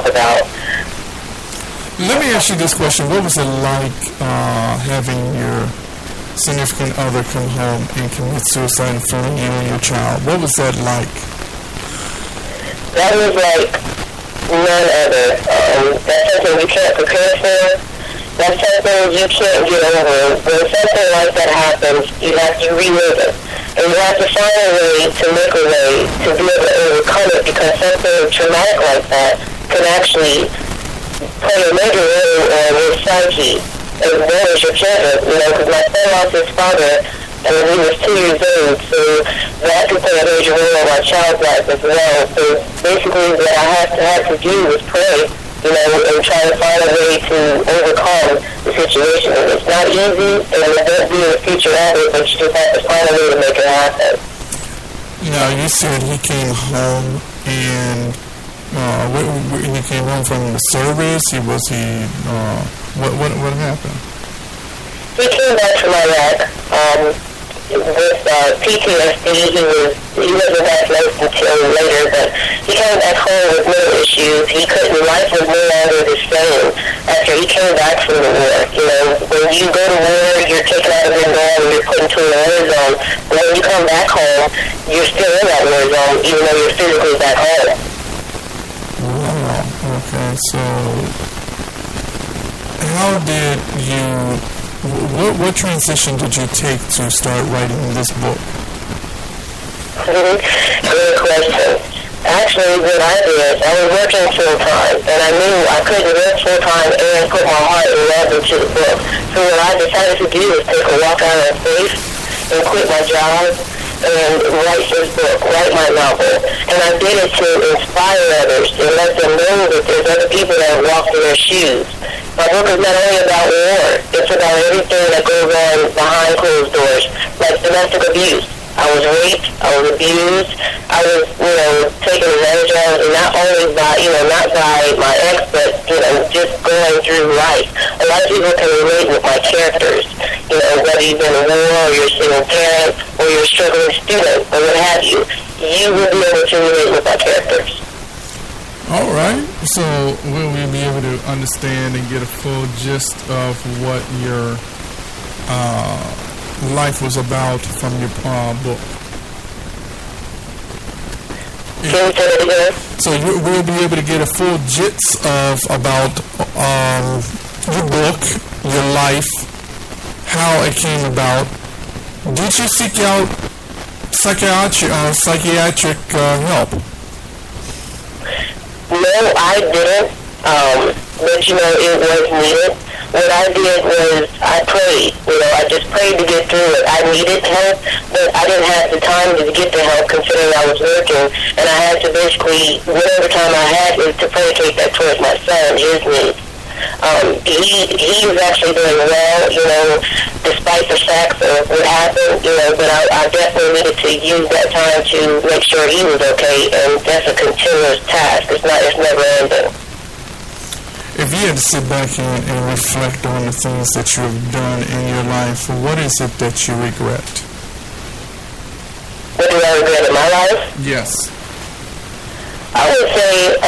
about. Let me ask you this question. What was it like having your significant other come home and commit suicide in front of you and your child? What was that like? That was like none other. That's something you can't prepare for. That's something you can't get over. When something like that happens, you have to relive it. And you have to find a way to make a way to be able to overcome it, because something traumatic like that can actually play a major role on your psyche as well as your children. Because my son lost his father when he was 2 years old, so that could play a major role on my child's life as well. So basically what I had to do was pray, and try to find a way to overcome the situation. And it's not easy, and it won't be in the future either, but you just have to find a way to make it happen. Now, you said he came home, and he came home from the service. What happened? He came back from Iraq with PTSD. He wasn't diagnosed until later, but he came back home with mental issues. Life was no longer the same after he came back from the war. When you go to war, you're taken out of your norm, you're put into a war zone. But when you come back home, you're still in that war zone, even though you're physically back home. Wow. Okay, so how did you... What transition did you take to start writing this book? Good question. Actually, what I did, I was working full-time, and I knew I couldn't work full-time and put my heart and love into the book. So what I decided to do was take a walk out of faith and quit my job and write this book, write my novel. And I did it to inspire others and let them know that there's other people that have walked in their shoes. My book is not only about war, it's about everything that goes on behind closed doors, like domestic abuse. I was raped, I was abused, I was, taken advantage of, and not only by, not by my ex, but, just going through life. A lot of people can relate with my characters, whether you've been in war, or you're a single parent, or you're a struggling student, or what have you. You will be able to relate with my characters. All right. So will we be able to understand and get a full gist of what your life was about from your book? So we'll be able to get a full gist of about your book, your life, how it came about. Did you seek out psychiatric help? No, I didn't. But it was needed. What I did was I prayed. I just prayed to get through it. I needed help, but I didn't have the time to get the help considering I was working, and I had to basically, whatever time I had, is to predicate that towards my son, his needs. He was actually doing well, despite the facts of what happened, but I definitely needed to use that time to make sure he was okay, and that's a continuous task. It's never ending. If you had to sit back and reflect on the things that you have done in your life, what is it that you regret? What do I regret in my life? Yes. I would say,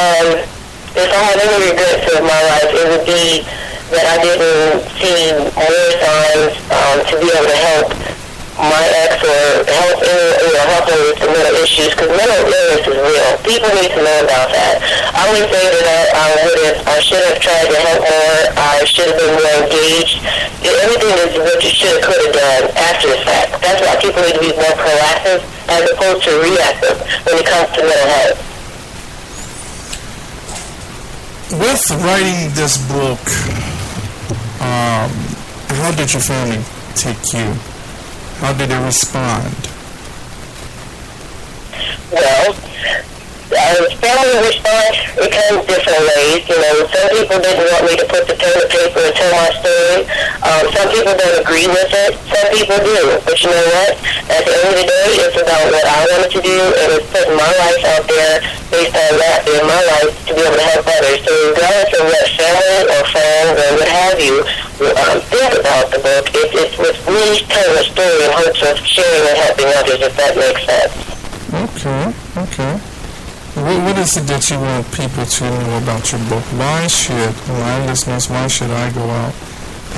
if I had any regrets of my life, it would be that I didn't see more signs to be able to help my ex or help him with the mental issues, because mental illness is real. People need to know about that. I would say that I should have tried to help more. I should have been more engaged. Everything is what you should have, could have done after the fact. That's why people need to be more proactive as opposed to reactive when it comes to mental health. With writing this book, how did your family take you? How did they respond? Well, family response, it comes different ways. Some people didn't want me to put the pen to paper and tell my story. Some people don't agree with it. Some people do. But you know what? At the end of the day, it's about what I wanted to do, and it's putting my life out there based on that in my life to be able to help others. So regardless of what family or friends or what have you think about the book, it's with me telling a story in hopes of sharing and helping others, if that makes sense. Okay. What is it that you want people to know about your book? Why should my listeners, why should I go out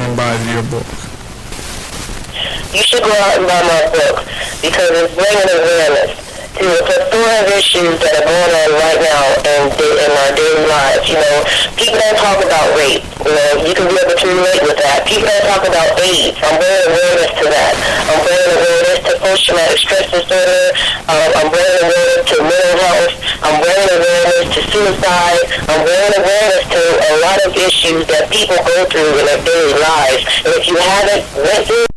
and buy your book? You should go out and buy my book because it's bringing awareness to a plethora of issues that are going on right now in our daily lives. You know, people don't talk about rape. You know, you can be able to relate with that. People don't talk about AIDS. I'm bringing awareness to that. I'm bringing awareness to post-traumatic stress disorder. I'm bringing awareness to mental health. I'm bringing awareness to suicide. I'm bringing awareness to a lot of issues that people go through in their daily lives. And if you haven't went through